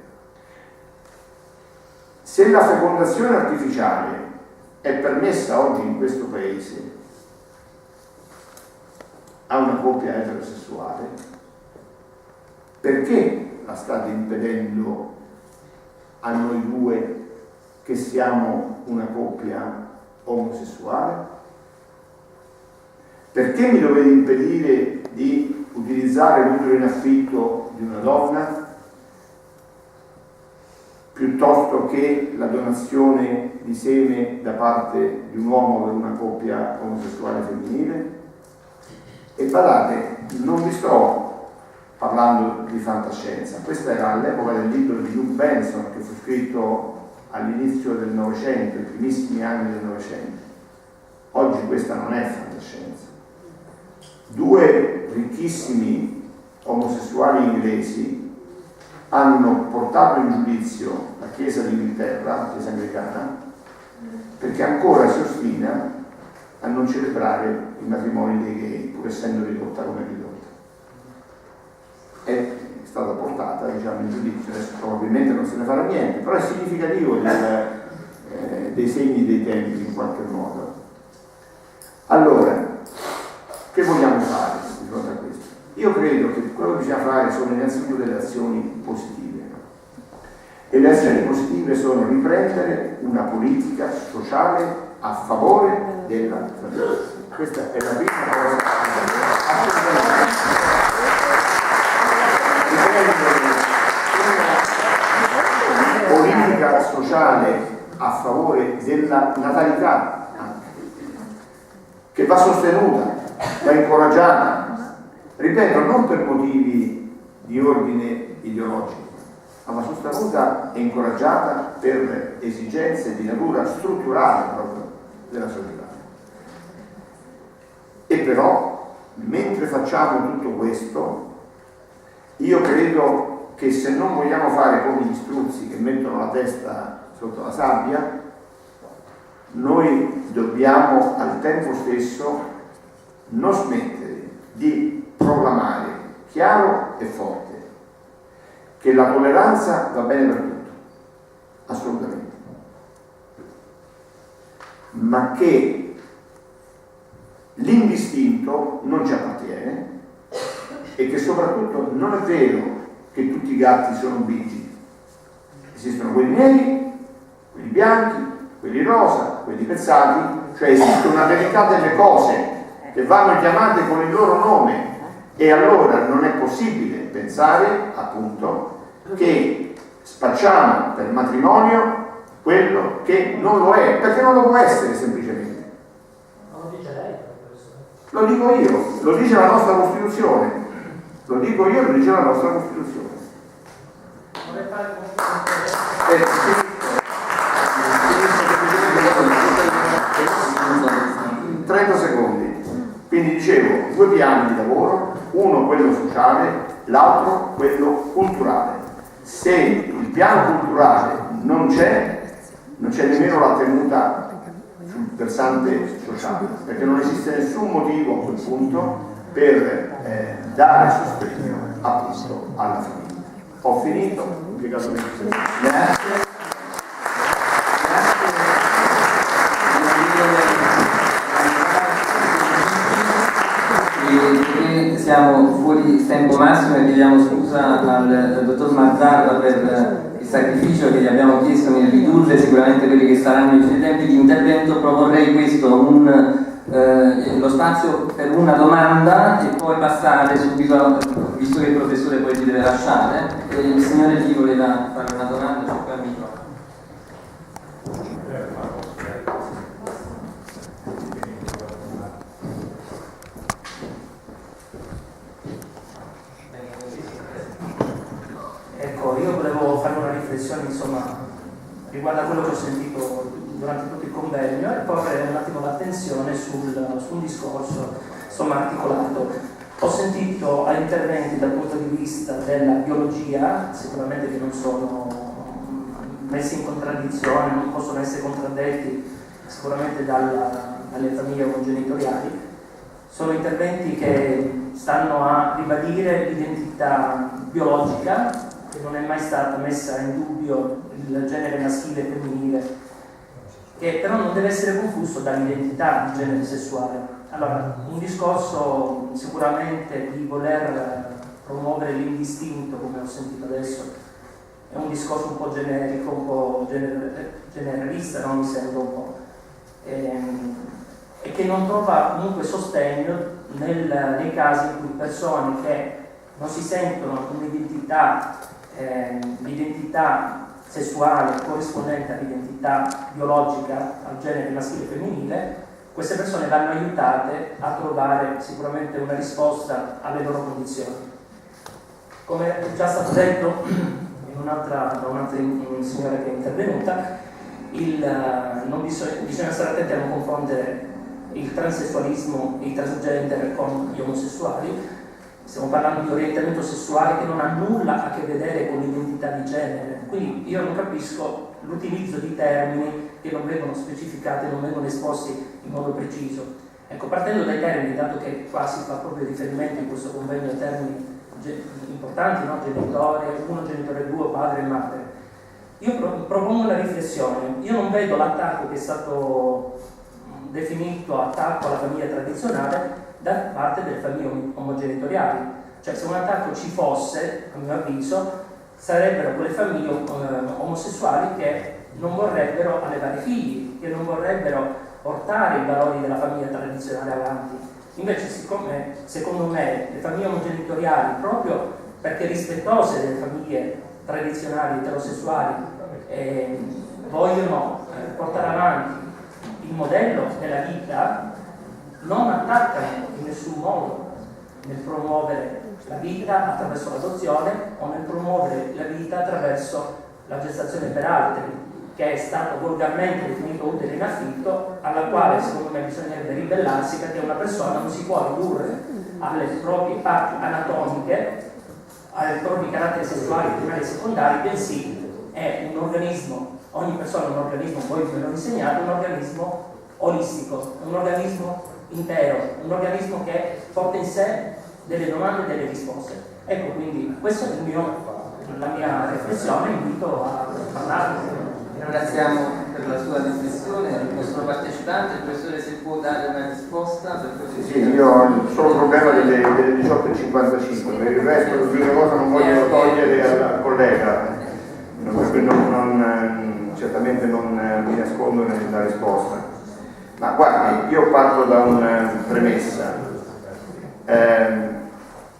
se la fecondazione artificiale è permessa oggi in questo paese a una coppia eterosessuale, perché la state impedendo a noi due che siamo una coppia omosessuale? Perché mi dovete impedire di utilizzare l'utero in affitto di una donna piuttosto che la donazione di seme da parte di un uomo per una coppia omosessuale femminile? E badate, non vi sto parlando di fantascienza, questa era all'epoca del libro di Luke Benson che fu scritto all'inizio del Novecento, i primissimi anni del Novecento. Oggi questa non è fantascienza. Due ricchissimi omosessuali inglesi hanno portato in giudizio la Chiesa d'Inghilterra, la Chiesa anglicana, perché ancora si ostina a non celebrare i matrimoni dei gay, pur essendo ridotta come ridotta. È stata portata, diciamo, in giudizio, adesso probabilmente non se ne farà niente, però è significativo dei segni dei tempi in qualche modo. Allora, che vogliamo fare di fronte a questo? Io credo che quello che bisogna fare sono innanzitutto delle azioni positive, e le azioni positive sono riprendere una politica sociale a favore della famiglia. Questa è la prima cosa. Riprendere una politica sociale a favore della natalità, che va sostenuta, va incoraggiata, ripeto, non per motivi di ordine ideologico, ma va sostenuta e incoraggiata per esigenze di natura strutturale proprio della società. E però, mentre facciamo tutto questo, io credo che se non vogliamo fare come gli struzzi che mettono la testa sotto la sabbia, noi dobbiamo al tempo stesso non smettere di proclamare chiaro e forte che la tolleranza va bene per tutto, assolutamente, ma che l'indistinto non ci appartiene e che soprattutto non è vero che tutti i gatti sono bigi. Esistono quelli neri, quelli bianchi, quelli rosa, quelli pezzati, cioè esiste una verità delle cose che vanno chiamate con il loro nome, e allora non è possibile pensare appunto che spacciamo per matrimonio quello che non lo è, perché non lo può essere semplicemente. Non lo dice lei questo? Lo dico io, lo dice la nostra Costituzione, lo dico io, lo dice la nostra Costituzione. Vorrei fare 30 secondi. Quindi dicevo, due piani di lavoro, uno quello sociale, l'altro quello culturale. Se il piano culturale non c'è nemmeno la tenuta sul versante sociale, perché non esiste nessun motivo a quel punto per dare sostegno appunto alla famiglia. Ho finito, ho spiegato meglio. Grazie. Siamo fuori tempo massimo e chiediamo scusa al dottor Mazzarra per il sacrificio che gli abbiamo chiesto nel ridurre sicuramente quelli che saranno i tempi di intervento. Proporrei questo, lo spazio per una domanda e poi passare subito, visto che il professore poi ci deve lasciare. Il signore Gli voleva fare una domanda, c'è qua il microfono. Ecco, io volevo fare una riflessione riflessioni, insomma, riguardo a quello che ho sentito durante tutto il convegno e porre un attimo l'attenzione su un discorso, insomma, articolato. Ho sentito interventi dal punto di vista della biologia, sicuramente che non sono messi in contraddizione, non possono essere contraddetti sicuramente dalle famiglie omogenitoriali. Sono interventi che stanno a ribadire l'identità biologica, che non è mai stata messa in dubbio, il genere maschile e femminile, che però non deve essere confuso dall'identità di genere sessuale. Allora, un discorso sicuramente di voler promuovere l'indistinto, come ho sentito adesso, è un discorso un po' generico, un po' generalista, no? Mi sembra un po', e che non trova comunque sostegno nei casi in cui persone che non si sentono un'identità, l'identità sessuale corrispondente all'identità biologica, al genere maschile e femminile, queste persone vanno aiutate a trovare sicuramente una risposta alle loro condizioni. Come è già stato detto da un'altra signora che è intervenuta, non bisogna stare attenti a non confondere il transessualismo e i transgender con gli omosessuali. Stiamo parlando di orientamento sessuale che non ha nulla a che vedere con l'identità di genere, quindi io non capisco l'utilizzo di termini che non vengono specificati, non vengono esposti in modo preciso. Ecco, partendo dai termini, dato che qua si fa proprio riferimento in questo convegno a termini importanti, no? Genitore 1, genitore 2, padre e madre, io propongo una riflessione. Io non vedo l'attacco che è stato definito attacco alla famiglia tradizionale da parte delle famiglie omogenitoriali. Cioè, se un attacco ci fosse, a mio avviso, sarebbero quelle famiglie omosessuali che non vorrebbero allevare figli, che non vorrebbero portare i valori della famiglia tradizionale avanti. Invece, siccome, secondo me, le famiglie omogenitoriali, proprio perché rispettose delle famiglie tradizionali eterosessuali, vogliono portare avanti il modello della vita, non attaccano in nessun modo nel promuovere la vita attraverso l'adozione o nel promuovere la vita attraverso la gestazione per altri, che è stato volgarmente definito utile in affitto, alla quale secondo me bisognerebbe ribellarsi, perché una persona non si può ridurre alle proprie parti anatomiche, ai propri caratteri sessuali primari e secondari, bensì è un organismo, ogni persona è un organismo, voi me lo insegnate, un organismo olistico, un organismo intero, un organismo che porta in sé delle domande e delle risposte. Ecco, quindi questa è la mia riflessione, invito a parlare. Ringraziamo per la sua riflessione il nostro partecipante. Il professore, se può dare una risposta per sì, io ho il solo problema delle 18:55, per il resto l'unica cosa non voglio togliere al collega, certamente non mi nascondo nella risposta. Ma guardi, io parto da una premessa.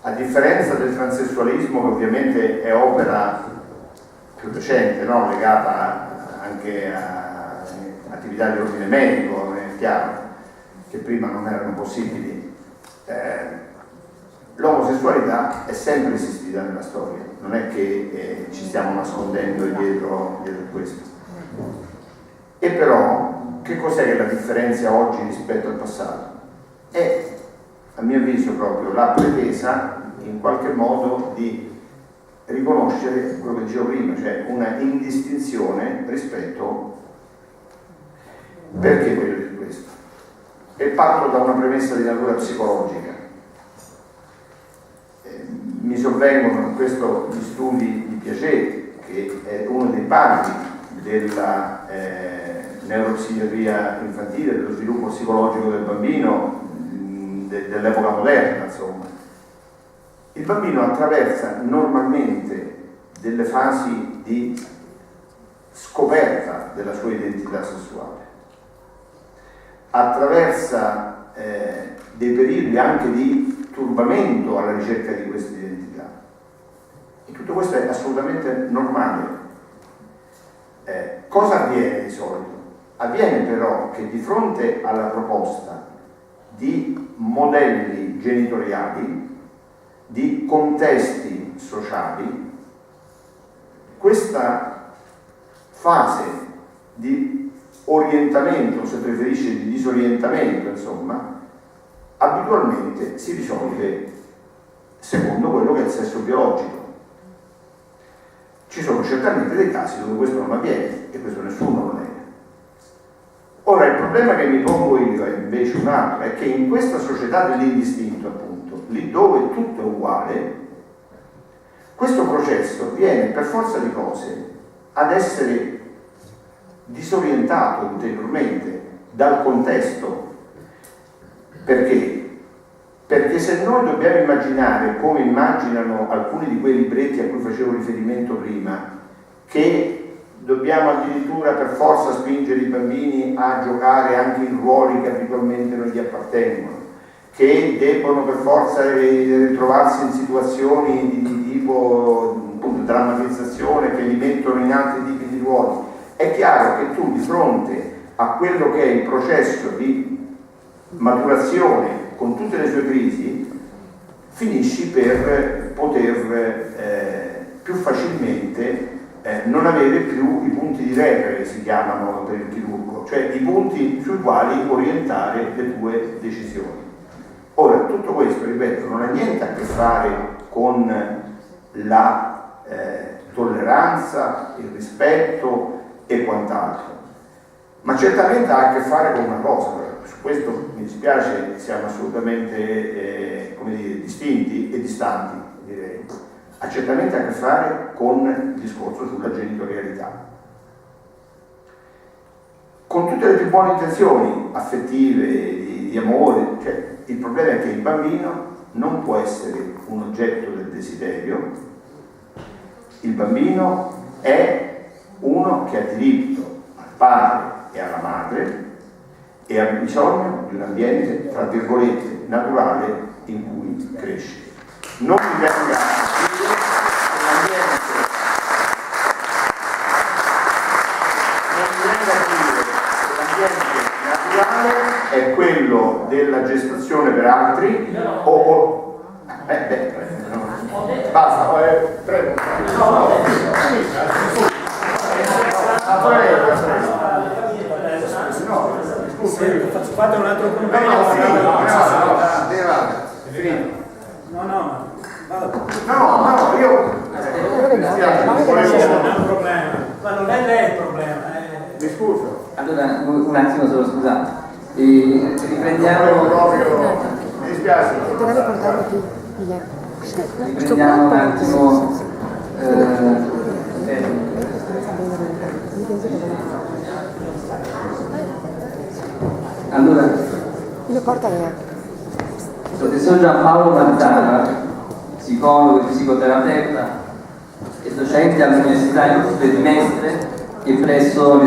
A differenza del transessualismo, che ovviamente è opera più recente, no? Legata anche a attività di ordine medico, è chiaro, che prima non erano possibili, l'omosessualità è sempre esistita nella storia, non è che ci stiamo nascondendo dietro questo. E però, che cos'è che la differenzia oggi rispetto al passato? È, a mio avviso, proprio la pretesa in qualche modo di riconoscere quello che dicevo prima, cioè una indistinzione rispetto. Perché questo? E parto da una premessa di natura psicologica. Mi sovvengono in questo gli studi di Piaget, che è uno dei padri della neuropsichiatria infantile, dello sviluppo psicologico del bambino, dell'epoca moderna, insomma. Il bambino attraversa normalmente delle fasi di scoperta della sua identità sessuale, attraversa dei periodi anche di turbamento alla ricerca di questa identità, e tutto questo è assolutamente normale. Cosa avviene di solito? Avviene però che di fronte alla proposta di modelli genitoriali, di contesti sociali, questa fase di orientamento, se preferisce di disorientamento, insomma, abitualmente si risolve secondo quello che è il sesso biologico. Ci sono certamente dei casi dove questo non avviene e questo nessuno lo nega. Ora il problema che mi pongo io è invece un altro, è che in questa società dell'indistinto, appunto, lì dove tutto è uguale, questo processo viene per forza di cose ad essere disorientato ulteriormente dal contesto. Perché? Perché se noi dobbiamo immaginare, come immaginano alcuni di quei libretti a cui facevo riferimento prima, che dobbiamo addirittura per forza spingere i bambini a giocare anche in ruoli che abitualmente non gli appartengono, che debbono per forza ritrovarsi in situazioni di tipo appunto, drammatizzazione, che li mettono in altri tipi di ruoli, è chiaro che tu di fronte a quello che è il processo di maturazione con tutte le sue crisi finisci per poter più facilmente non avere più i punti di repere, si chiamano per il chirurgo, cioè i punti sui quali orientare le tue decisioni. Ora, tutto questo, ripeto, non ha niente a che fare con la tolleranza, il rispetto e quant'altro, ma certamente ha a che fare con una cosa. Su questo mi dispiace, siamo assolutamente come dire, distinti e distanti, direi. Ha certamente a che fare con il discorso sulla genitorialità. Con tutte le più buone intenzioni affettive, di amore, cioè, il problema è che il bambino non può essere un oggetto del desiderio, il bambino è uno che ha diritto al padre e alla madre e ha bisogno di un ambiente, tra virgolette, naturale in cui cresce. Non mi venga a dire che l'ambiente naturale è quello della gestazione per altri basta, prego. Fate un altro punto. No, io Non è un problema. Ma non è lei il problema. mi scuso. Allora, un attimo solo, scusate. Riprendiamo. Mi dispiace. Riprendiamo un attimo. Allora, il professor Giampaolo Mazzara, psicologo e psicoterapeuta, è docente all'Università di Mestre e presso